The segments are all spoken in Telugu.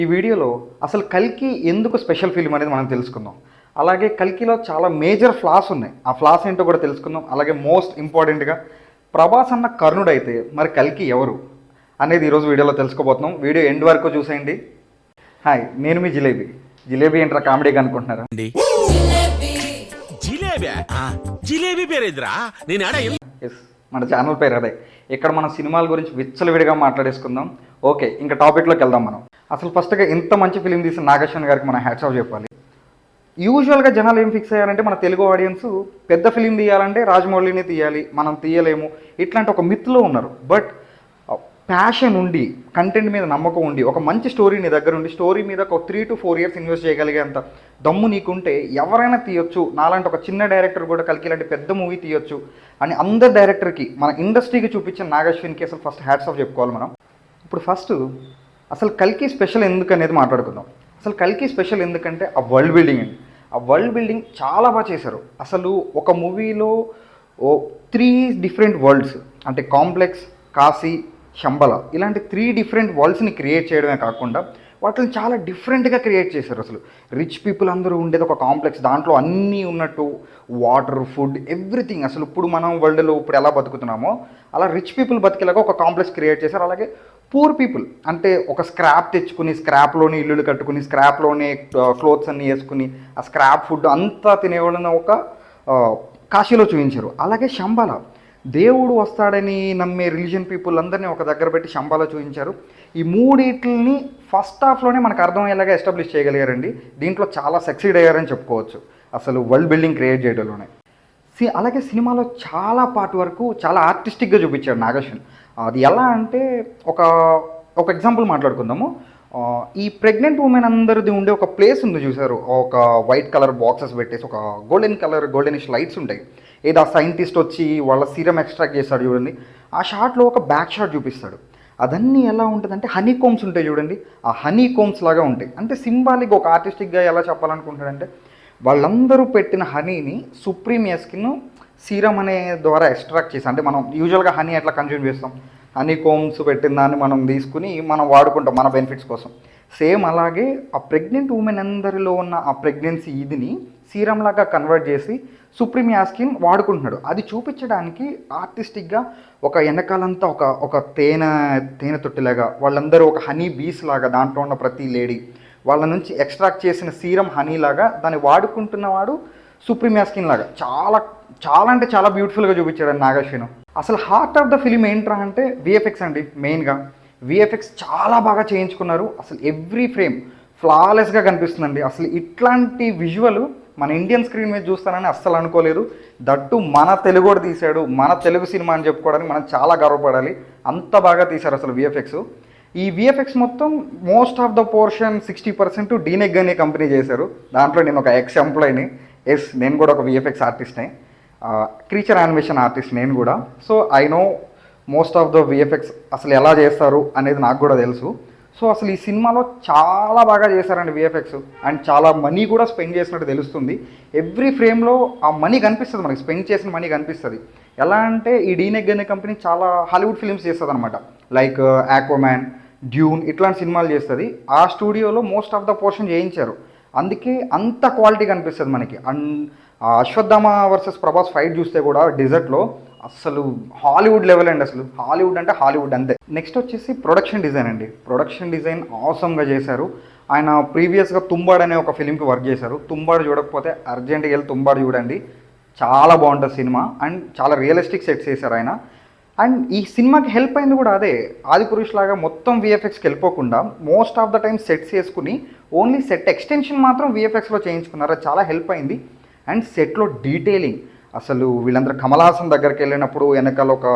ఈ వీడియోలో అసలు కల్కి ఎందుకు స్పెషల్ ఫిల్మ్ అనేది మనం తెలుసుకుందాం. అలాగే కల్కిలో చాలా మేజర్ ఫ్లాస్ ఉన్నాయి. ఆ ఫ్లాస్ ఏంటో కూడా తెలుసుకుందాం. అలాగే మోస్ట్ ఇంపార్టెంట్గా ప్రభాస్ అన్న కర్ణుడైతే మరి కల్కి ఎవరు అనేది ఈరోజు వీడియోలో తెలుసుకోబోతున్నాం. వీడియో ఎండ్ వరకు చూసేయండి. హాయ్, నేను మీ జిలేబీ. జిలేబీ ఏంట్రా కామెడీగా అనుకుంటున్నారా? జిలేబీ పేరేదిరా నేను ఎస్, మన ఛానల్ పేరు అదే. ఇక్కడ మనం సినిమాల గురించి విచ్చలవిడిగా మాట్లాడేసుకుందాం. ఓకే, ఇంకా టాపిక్లోకి వెళ్దాం. మనం అసలు ఫస్ట్గా ఇంత మంచి ఫిలిం తీసిన నాగేశ్వరన్ గారికి మనం హ్యాట్స్ ఆఫ్ చెప్పాలి. యూజువల్గా జనాలు ఏం ఫిక్స్ అయ్యారంటే మన తెలుగు ఆడియన్స్ పెద్ద ఫిలిం తీయాలంటే రాజమౌళిని తీయాలి, మనం తీయలేము, ఇట్లాంటి ఒక మిత్లో ఉన్నారు. బట్ ప్యాషన్ ఉండి, కంటెంట్ మీద నమ్మకం ఉండి, ఒక మంచి స్టోరీ నీ దగ్గర ఉండి, స్టోరీ మీద ఒక 3 to 4 years ఇన్వెస్ట్ చేయగలిగేంత దమ్ము నీకుంటే ఎవరైనా తీయొచ్చు. నాలాంటి ఒక చిన్న డైరెక్టర్ కూడా కల్కి లాంటి పెద్ద మూవీ తీయొచ్చు అని అందరు డైరెక్టర్కి, మన ఇండస్ట్రీకి చూపించిన నాగేశ్వరన్కి అసలు ఫస్ట్ హ్యాట్స్ ఆఫ్ చెప్పుకోవాలి మనం. ఇప్పుడు ఫస్ట్ అసలు కల్కి స్పెషల్ ఎందుకు అనేది మాట్లాడుకుందాం. అసలు కల్కి స్పెషల్ ఎందుకంటే ఆ వరల్డ్ బిల్డింగ్ అండి. ఆ వరల్డ్ బిల్డింగ్ చాలా బాగా చేశారు. అసలు ఒక మూవీలో 3 different వరల్డ్స్, అంటే కాంప్లెక్స్, కాశీ, శంబల, ఇలాంటి 3 different వరల్డ్స్ని క్రియేట్ చేయడమే కాకుండా వాటిని చాలా డిఫరెంట్గా క్రియేట్ చేశారు. అసలు రిచ్ పీపుల్ అందరూ ఉండేది ఒక కాంప్లెక్స్, దాంట్లో అన్నీ ఉన్నట్టు, వాటర్, ఫుడ్, ఎవ్రీథింగ్. అసలు ఇప్పుడు మనం వరల్డ్లో ఇప్పుడు ఎలా బతుకుతున్నామో అలా రిచ్ పీపుల్ బతికేలాగా ఒక కాంప్లెక్స్ క్రియేట్ చేశారు. అలాగే పూర్ పీపుల్ అంటే ఒక స్క్రాప్ తెచ్చుకుని, స్క్రాప్లోనే ఇల్లులు కట్టుకుని, స్క్రాప్లోనే క్లోత్స్ అన్నీ వేసుకుని, ఆ స్క్రాప్ ఫుడ్ అంతా తినేవాళ్ళని ఒక కాశీలో చూపించారు. అలాగే శంబాల, దేవుడు వస్తాడని నమ్మే రిలీజియన్ పీపుల్ అందరినీ ఒక దగ్గర పెట్టి శంబాల చూపించారు. ఈ మూడిట్లని ఫస్ట్ హాఫ్లోనే మనకు అర్థమయ్యేలాగా ఎస్టాబ్లిష్ చేయగలిగారండి. దీంట్లో చాలా సక్సీడ్ అయ్యారని చెప్పుకోవచ్చు అసలు వరల్డ్ బిల్డింగ్ క్రియేట్ చేయడంలోనే. అలాగే సినిమాలో చాలా పార్ట్ వరకు చాలా ఆర్టిస్టిక్గా చూపించాడు నాగేశ్వరన్. అది ఎలా అంటే ఒక ఎగ్జాంపుల్ మాట్లాడుకుందాము. ఈ ప్రెగ్నెంట్ ఉమెన్ అందరిది ఉండే ఒక ప్లేస్ ఉంది చూసారు, ఒక వైట్ కలర్ బాక్సెస్ పెట్టేసి ఒక గోల్డెనిష్ లైట్స్ ఉంటాయి. ఏదో ఆ సైంటిస్ట్ వచ్చి వాళ్ళ సీరం ఎక్స్ట్రాక్ట్ చేస్తాడు చూడండి. ఆ షాట్లో ఒక బ్యాక్ షాట్ చూపిస్తాడు. అదన్నీ ఎలా ఉంటుందంటే హనీ కోమ్స్ ఉంటాయి చూడండి, ఆ హనీ కోమ్స్ లాగా ఉంటాయి. అంటే సింబాలిక్ ఒక ఆర్టిస్టిక్గా ఎలా చెప్పాలనుకుంటాడంటే వాళ్ళందరూ పెట్టిన హనీని సుప్రీం ఎస్కిన్ సీరం అనే ద్వారా ఎక్స్ట్రాక్ట్ చేసి, అంటే మనం యూజువల్గా హనీ ఎట్లా కన్జ్యూమ్ చేస్తాం, హనీ కోమ్స్ పెట్టిన దాన్ని మనం తీసుకుని మనం వాడుకుంటాం మన బెనిఫిట్స్ కోసం. సేమ్ అలాగే ఆ ప్రెగ్నెంట్ ఉమెన్ అందరిలో ఉన్న ఆ ప్రెగ్నెన్సీ ఇదిని సీరం లాగా కన్వర్ట్ చేసి సుప్రీం యాస్కిన్ వాడుకుంటున్నాడు. అది చూపించడానికి ఆర్టిస్టిక్గా ఒక వెనకాలంతా ఒక తేనె తొట్టిలాగా వాళ్ళందరూ ఒక హనీ బీస్ లాగా, దాంట్లో ఉన్న ప్రతి లేడీ వాళ్ళ నుంచి ఎక్స్ట్రాక్ట్ చేసిన సీరం హనీ లాగా దాన్ని వాడుకుంటున్నవాడు సుప్రీం యాస్కిన్ లాగా చాలా చాలా అంటే చాలా బ్యూటిఫుల్గా చూపించాడు నాగేశ్వరన్. అసలు హార్ట్ ఆఫ్ ద ఫిలిం ఏంట్రా అంటే విఎఫ్ఎక్స్ అండి. మెయిన్గా విఎఫ్ఎక్స్ చాలా బాగా చేయించుకున్నారు. అసలు ఎవ్రీ ఫ్రేమ్ ఫ్లాలెస్గా కనిపిస్తుందండి. అసలు ఇట్లాంటి విజువల్ మన ఇండియన్ స్క్రీన్ మీద చూస్తానని అస్సలు అనుకోలేదు. దట్టు మన తెలుగుడు తీశాడు, మన తెలుగు సినిమా అని చెప్పుకోవడానికి మనం చాలా గర్వపడాలి. అంత బాగా తీశారు అసలు విఎఫ్ఎక్స్. ఈ విఎఫ్ఎక్స్ మొత్తం మోస్ట్ ఆఫ్ ద పోర్షన్ 60% డీనెగ్ అనే కంపెనీ చేశారు. దాంట్లో నేను ఒక ఎక్స్ ఎంప్లాయీని. ఎస్, నేను కూడా ఒక విఎఫ్ఎక్స్ ఆర్టిస్ట్నే, క్రీచర్ యానిమేషన్ ఆర్టిస్ట్ నేను కూడా. So I know most of the VFX అసలు ఎలా చేస్తారు అనేది నాకు కూడా తెలుసు. సో అసలు ఈ సినిమాలో చాలా బాగా చేశారండి విఎఫ్ఎక్స్. అండ్ చాలా మనీ కూడా స్పెండ్ చేసినట్టు తెలుస్తుంది. ఎవ్రీ ఫ్రేమ్లో ఆ మనీ కనిపిస్తుంది, మనకి స్పెండ్ చేసిన మనీ కనిపిస్తుంది. ఎలా అంటే ఈ డీనెగ్ అనే కంపెనీ చాలా హాలీవుడ్ ఫిల్మ్స్ చేస్తుంది అనమాట, లైక్ ఆక్వామ్యాన్, డ్యూన్, ఇట్లాంటి సినిమాలు చేస్తుంది. ఆ స్టూడియోలో మోస్ట్ ఆఫ్ ద పోర్షన్ చేయించారు. అందుకే అంత క్వాలిటీ కనిపిస్తుంది మనకి. And Ashwatthama versus Prabhas fight చూస్తే కూడా డెజర్ట్లో అసలు హాలీవుడ్ లెవెల్ అండి. అసలు హాలీవుడ్ అంటే హాలీవుడ్ అంతే. నెక్స్ట్ వచ్చేసి ప్రొడక్షన్ డిజైన్ అండి. ప్రొడక్షన్ డిజైన్ ఆసమ్గా చేశారు. ఆయన ప్రీవియస్గా తుంబాడ్ అనే ఒక ఫిలింకి వర్క్ చేశారు. తుంబాడ్ చూడకపోతే అర్జెంట్గా వెళ్ళి తుంబాడ్ చూడండి, చాలా బాగుంటుంది సినిమా. అండ్ చాలా రియలిస్టిక్ సెట్స్ చేశారు ఆయన. అండ్ ఈ సినిమాకి హెల్ప్ అయింది కూడా అదే. ఆదిపురుష్ లాగా మొత్తం విఎఫ్ఎక్స్కి వెళ్ళిపోకుండా most of the time sets చేసుకుని ఓన్లీ సెట్ ఎక్స్టెన్షన్ మాత్రం విఎఫ్ఎక్స్లో చేయించుకున్నారు. అది చాలా హెల్ప్ అయింది. అండ్ సెట్లో డీటెయిలింగ్, అసలు వీళ్ళందరూ కమల్ హాసన్ దగ్గరికి వెళ్ళినప్పుడు వెనకాల ఒక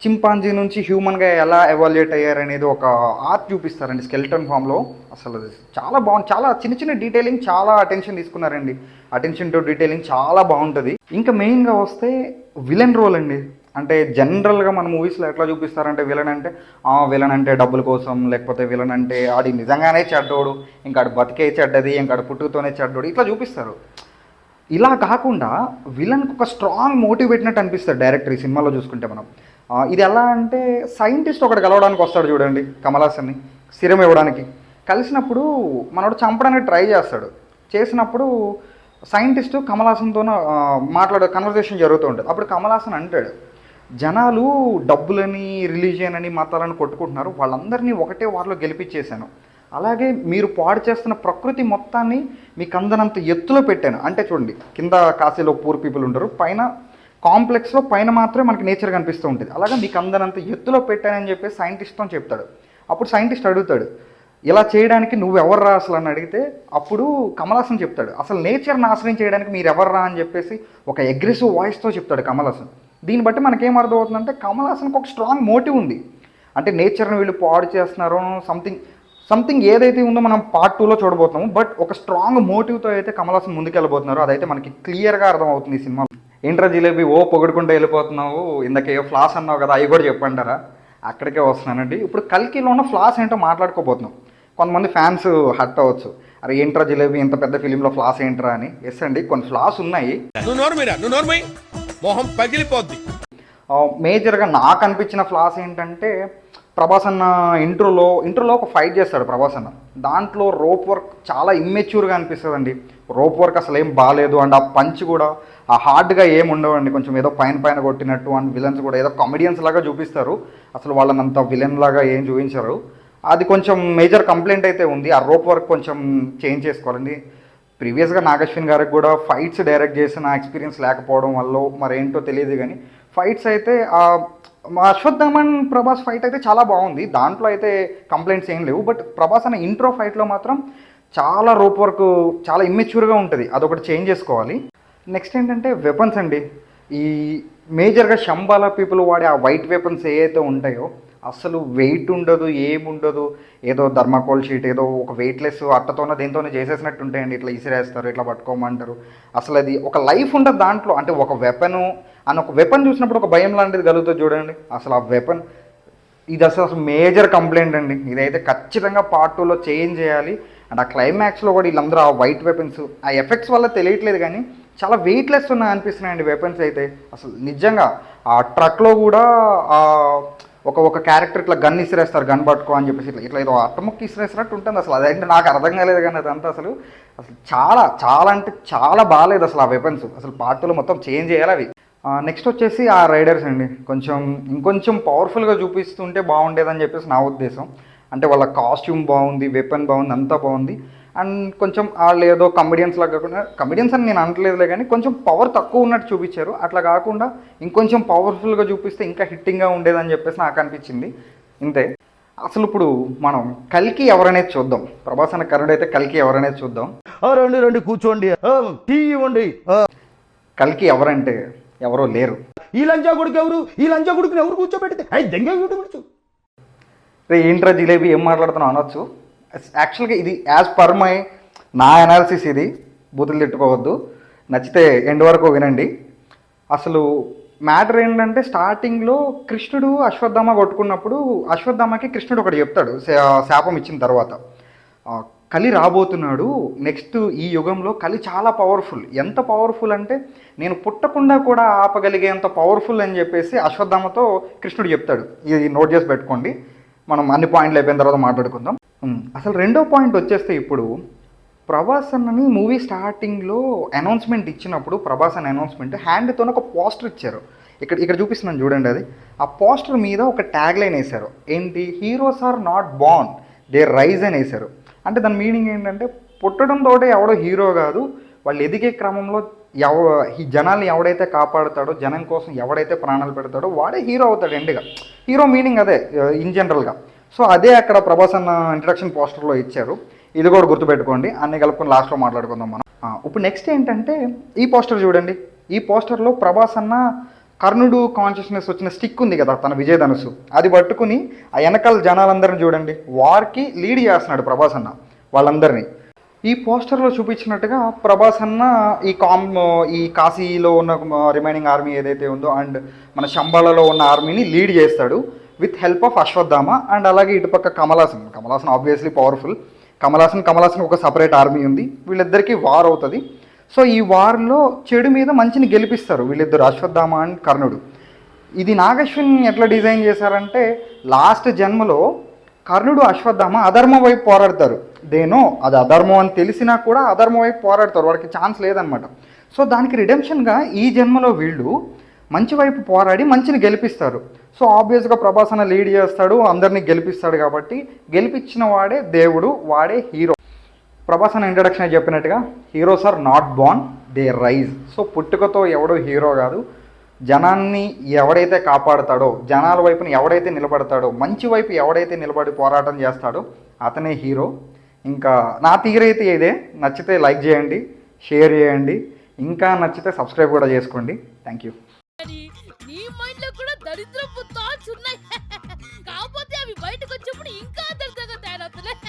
చింపాంజీ నుంచి హ్యూమన్గా ఎలా ఎవాల్యుయేట్ అయ్యారనేది ఒక ఆర్ట్ చూపిస్తారండి స్కెల్టన్ ఫామ్లో. అసలు చాలా బాగుంది. చాలా చిన్న చిన్న డీటెయిలింగ్ చాలా అటెన్షన్ తీసుకున్నారండి. అటెన్షన్ టు డీటెయిలింగ్ చాలా బాగుంటుంది. ఇంకా మెయిన్గా వస్తే విలన్ రోల్ అండి. అంటే జనరల్గా మన మూవీస్లో ఎట్లా చూపిస్తారంటే విలన్ అంటే డబ్బుల కోసం, లేకపోతే విలన్ అంటే ఆడి నిజంగానే చెడ్డోడు, ఇంకాడు బతికే చెడ్డది, ఇంకాడు పుట్టుకతోనే చెడ్డోడు, ఇట్లా చూపిస్తారు. ఇలా కాకుండా విలన్కి ఒక స్ట్రాంగ్ మోటివ్ పెట్టినట్టు అనిపిస్తుంది డైరెక్టర్ ఈ సినిమాలో చూసుకుంటే మనం. ఇది ఎలా అంటే సైంటిస్ట్ ఒకటి కలవడానికి వస్తాడు చూడండి కమల్ హాసన్ని, సిరం ఇవ్వడానికి. కలిసినప్పుడు మనోడు చంపడానికి ట్రై చేసినప్పుడు సైంటిస్ట్ కమల్ హాసన్తో కన్వర్సేషన్ జరుగుతూ ఉంటుంది. అప్పుడు కమల్ హాసన్ అంటాడు, జనాలు డబ్బులని, రిలీజియన్ అని, మతాలని కొట్టుకుంటున్నారు, వాళ్ళందరినీ ఒకటే వారిలో గెలిపించేశాను. అలాగే మీరు పాడు చేస్తున్న ప్రకృతి మొత్తాన్ని మీకు అందనంత ఎత్తులో పెట్టాను. అంటే చూడండి, కింద కాశీలో పూర్ పీపుల్ ఉంటారు, పైన కాంప్లెక్స్లో పైన మాత్రమే మనకి నేచర్ కనిపిస్తూ ఉంటుంది. అలాగే మీకు అందనంత ఎత్తులో పెట్టానని చెప్పేసి సైంటిస్ట్తో చెప్తాడు. అప్పుడు సైంటిస్ట్ అడుగుతాడు, ఇలా చేయడానికి నువ్వెవర్రా అసలు అని అడిగితే అప్పుడు కమల్ హాసన్ చెప్తాడు, అసలు నేచర్ నాశనం చేయడానికి మీరు ఎవర్రా అని చెప్పేసి ఒక అగ్రెసివ్ వాయిస్తో చెప్తాడు కమల్ హాసన్. దీన్ని బట్టి మనకేం అర్థమవుతుందంటే కమల్ హాసన్కి ఒక స్ట్రాంగ్ మోటివ్ ఉంది. అంటే నేచర్ని వీళ్ళు పాడు చేస్తున్నారు సంథింగ్ ఏదైతే ఉందో మనం పార్ట్ 2లో చూడబోతున్నాము. బట్ ఒక స్ట్రాంగ్ మోటివ్తో అయితే కమల్ హాసన్ ముందుకెళ్ళబోతున్నారు. అదైతే మనకి క్లియర్గా అర్థమవుతుంది ఈ సినిమా. ఏంట్రా జిలేబీ పొగడుకుంటూ వెళ్ళిపోతున్నావు, ఇందాక ఏ ఫ్లాస్ అన్నావు కదా, అవి కూడా చెప్పంటారా? అక్కడికే వస్తున్నానండి. ఇప్పుడు కల్కిలో ఉన్న ఫ్లాస్ ఏంటో మాట్లాడుకోబోతున్నాం. కొంతమంది ఫ్యాన్స్ హర్ట్ అవ్వచ్చు, అరే ఏంట్రా జిలేబీ ఇంత పెద్ద ఫిలింలో ఫ్లాస్ ఏంట్రా అని. ఎస్ అండి, కొన్ని ఫ్లాస్ ఉన్నాయి. మొహం పగిలిపోద్ది. మేజర్గా నాకు అనిపించిన ఫ్లాస్ ఏంటంటే, ప్రభాస్ అన్న ఇంట్రోలో ఒక ఫైట్ చేస్తాడు ప్రభాస్ అన్న. దాంట్లో రోప్ వర్క్ చాలా ఇమ్మెచ్యూర్గా అనిపిస్తుంది అండి. రోప్ వర్క్ అసలు ఏం బాగాలేదు. అండ్ ఆ పంచ్ కూడా ఆ హార్డ్గా ఏమి ఉండవండి, కొంచెం ఏదో పైన కొట్టినట్టు. అండ్ విలన్స్ కూడా ఏదో కామెడియన్స్ లాగా చూపిస్తారు, అసలు వాళ్ళని అంత విలన్ లాగా ఏం చూపించారు. అది కొంచెం మేజర్ కంప్లైంట్ అయితే ఉంది. ఆ రోప్ వర్క్ కొంచెం చేంజ్ చేసుకోవాలండి. ప్రీవియస్గా నాగశ్విన్ గారికి కూడా ఫైట్స్ డైరెక్ట్ చేసిన ఎక్స్పీరియన్స్ లేకపోవడం వల్ల మరేంటో తెలియదు, కానీ ఫైట్స్ అయితే అశ్వత్థామన్ ప్రభాస్ ఫైట్ అయితే చాలా బాగుంది, దాంట్లో అయితే కంప్లైంట్స్ ఏం లేవు. బట్ ప్రభాస్ అనే ఇంట్రో ఫైట్లో మాత్రం చాలా రోప్ వర్క్ చాలా ఇమ్మెచ్యూర్గా ఉంటుంది, అదొకటి చేంజ్ చేసుకోవాలి. నెక్స్ట్ ఏంటంటే వెపన్స్ అండి. ఈ మేజర్గా శంబాలా పీపుల్ వాడే ఆ వైట్ వెపన్స్ ఏవైతే ఉంటాయో అసలు వెయిట్ ఉండదు, ఏముండదు, ఏదో థర్మాకోల్ షీట్ ఏదో ఒక వెయిట్లెస్ అట్టతోనే దేంతోనే చేసేసినట్టు ఉంటాయండి. ఇట్లా ఇసిరేస్తారు, ఇట్లా పట్టుకోమంటారు. అసలు అది ఒక లైఫ్ ఉండదు దాంట్లో. అంటే ఒక వెపన్ చూసినప్పుడు ఒక భయం లాంటిది కలుగుతుంది చూడండి. అసలు ఆ వెపన్ ఇది అసలు మేజర్ కంప్లైంట్ అండి. ఇదైతే ఖచ్చితంగా పార్ట్ 2లో చేంజ్ చేయాలి. అండ్ ఆ క్లైమాక్స్లో కూడా వీళ్ళందరూ ఆ వైట్ వెపన్స్ ఆ ఎఫెక్ట్స్ వల్ల తెలియట్లేదు, కానీ చాలా వెయిట్లెస్ ఉన్నాయి అనిపిస్తున్నాయండి వెపన్స్ అయితే. అసలు నిజంగా ఆ ట్రక్లో కూడా ఒక క్యారెక్టర్ ఇట్లా గన్ ఇసిరేస్తారు, గన్ పట్టుకో అని చెప్పేసి ఇట్లా ఏదో అట్టముక్కి ఇసిరేసినట్టు ఉంటుంది. అసలు అదేంటి నాకు అర్థం కాలేదు, కానీ అదంతా అసలు చాలా అంటే చాలా బాగాలేదు అసలు ఆ వెపన్స్. అసలు పార్ట్ 2లో మొత్తం చేంజ్ చేయాలి అవి. నెక్స్ట్ వచ్చేసి ఆ రైడర్స్ అండి, ఇంకొంచెం పవర్ఫుల్గా చూపిస్తుంటే బాగుండేదని చెప్పేసి నా ఉద్దేశం. అంటే వాళ్ళ కాస్ట్యూమ్ బాగుంది, వెపన్ బాగుంది, అంతా బాగుంది. అండ్ కొంచెం వాళ్ళు ఏదో కమెడియన్స్ లాగా కాకుండా, కమెడియన్స్ అని నేను అనట్లేదులే, కానీ కొంచెం పవర్ తక్కువ ఉన్నట్టు చూపించారు. అట్లా కాకుండా ఇంకొంచెం పవర్ఫుల్గా చూపిస్తే ఇంకా హిట్టింగ్గా ఉండేదని చెప్పేసి నాకు అనిపించింది. ఇంతే. అసలు ఇప్పుడు మనం కల్కి ఎవరనేది చూద్దాం. ప్రభాస్ అనే కరుడు అయితే కల్కి ఎవరనేది చూద్దాం. రండి కూర్చోండి, టీ ఇవ్వండి. కల్కి ఎవరంటే ఎవరో లేరు. ఈ లంచా కొడుకు ఎవరు? ఈ లంచా కొడుకుని ఎవరు కూర్చోబెడితే ఏంట్రా జిలేబీ ఏం మాట్లాడుతున్నావు అనొచ్చు. యాక్చువల్గా ఇది యాజ్ పర్ నా అనాలిసిస్, ఇది బూతులు తిట్టుకోవద్దు, నచ్చితే ఎండ్ వరకు వినండి. అసలు మ్యాటర్ ఏంటంటే, స్టార్టింగ్లో కృష్ణుడు అశ్వత్థామ కొట్టుకున్నప్పుడు అశ్వత్థామకి కృష్ణుడు ఒకటి చెప్తాడు శాపం ఇచ్చిన తర్వాత, కలి రాబోతున్నాడు నెక్స్ట్ ఈ యుగంలో. కలి చాలా పవర్ఫుల్, ఎంత పవర్ఫుల్ అంటే నేను పుట్టకుండా కూడా ఆపగలిగేంత పవర్ఫుల్ అని చెప్పేసి అశ్వత్థామతో కృష్ణుడు చెప్తాడు. ఇది నోట్ చేసి పెట్టుకోండి, మనం అన్ని పాయింట్లు అయిపోయిన తర్వాత మాట్లాడుకుందాం. అసలు రెండో పాయింట్ వచ్చేస్తే, ఇప్పుడు ప్రభాస్ అన్నని మూవీ స్టార్టింగ్లో అనౌన్స్మెంట్ ఇచ్చినప్పుడు ప్రభాస్ అన్న అనౌన్స్మెంట్ హ్యాండ్తో ఒక పోస్టర్ ఇచ్చారు. ఇక్కడ చూపిస్తున్నాను చూడండి. అది ఆ పోస్టర్ మీద ఒక ట్యాగ్ లైన్ వేశారు, ఏంటి, heroes are not born, they rise అని వేశారు. అంటే దాని మీనింగ్ ఏంటంటే, పుట్టడంతో ఎవడో హీరో కాదు, వాళ్ళు ఎదిగే క్రమంలో ఈ జనాల్ని ఎవడైతే కాపాడుతాడో, జనం కోసం ఎవడైతే ప్రాణాలు పెడతాడో వాడే హీరో అవుతాడు ఎండ్గా. హీరో మీనింగ్ అదే ఇన్ జనరల్గా. సో అదే అక్కడ ప్రభాస్ అన్న ఇంట్రడక్షన్ పోస్టర్లో ఇచ్చారు. ఇది కూడా గుర్తుపెట్టుకోండి, అన్ని కలుపుకొని లాస్ట్లో మాట్లాడుకుందాం మనం. ఇప్పుడు నెక్స్ట్ ఏంటంటే, ఈ పోస్టర్ చూడండి. ఈ పోస్టర్లో ప్రభాస్ అన్న కర్ణుడు కాన్షియస్నెస్ వచ్చిన స్టిక్ ఉంది కదా, తన విజయధనుసు, అది పట్టుకుని ఆ వెనకాల జనాలందరిని చూడండి వార్కి లీడ్ చేస్తున్నాడు ప్రభాస్ అన్న వాళ్ళందరినీ. ఈ పోస్టర్లో చూపించినట్టుగా ప్రభాస్ అన్న ఈ కాశీలో ఉన్న రిమైనింగ్ ఆర్మీ ఏదైతే ఉందో అండ్ మన శంబాలలో ఉన్న ఆర్మీని లీడ్ చేస్తాడు with help of Ashwatthama. And అలాగే ఇటుపక్క కమల్ హాసన్ ఆబ్వియస్లీ పవర్ఫుల్. కమల్ హాసన్ ఒక సపరేట్ ఆర్మీ ఉంది, వీళ్ళిద్దరికీ వార్ అవుతుంది. సో ఈ వార్లో చెడు మీద మంచిని గెలిపిస్తారు వీళ్ళిద్దరు, అశ్వత్థామ అండ్ కర్ణుడు. ఇది నాగశ్విన్ ఎట్లా డిజైన్ చేశారంటే, లాస్ట్ జన్మలో కర్ణుడు అశ్వత్థామ అధర్మం వైపు పోరాడతారు. దేనో అది అధర్మం అని తెలిసినా కూడా అధర్మం వైపు పోరాడతారు, వాడికి ఛాన్స్ లేదనమాట. సో దానికి రిడెంప్షన్గా ఈ జన్మలో వీళ్ళు మంచి వైపు పోరాడి మంచిని గెలిపిస్తారు. సో ఆబ్వియస్గా ప్రభాస్ అన్న లీడ్ చేస్తాడు, అందరినీ గెలిపిస్తాడు. కాబట్టి గెలిపించిన వాడే దేవుడు, వాడే హీరో. ప్రభాస్ అన్న ఇంట్రడక్షన్ చెప్పినట్టుగా heroes are not born, they rise. So పుట్టుకతో ఎవడో హీరో కాదు. జనాన్ని ఎవడైతే కాపాడుతాడో, జనాల వైపుని ఎవడైతే నిలబడతాడో, మంచి వైపు ఎవడైతే నిలబడి పోరాటం చేస్తాడో అతనే హీరో. ఇంకా నా తీరైతే ఇదే. నచ్చితే లైక్ చేయండి, షేర్ చేయండి, ఇంకా నచ్చితే సబ్స్క్రైబ్ కూడా చేసుకోండి. Thank you. నీ మైండ్ లో కూడా దరిద్రపు థాట్స్ ఉన్నాయి కాకపోతే అవి బయటకు వచ్చినప్పుడు ఇంకా దరిద్రంగా తయారవుతున్నాయి.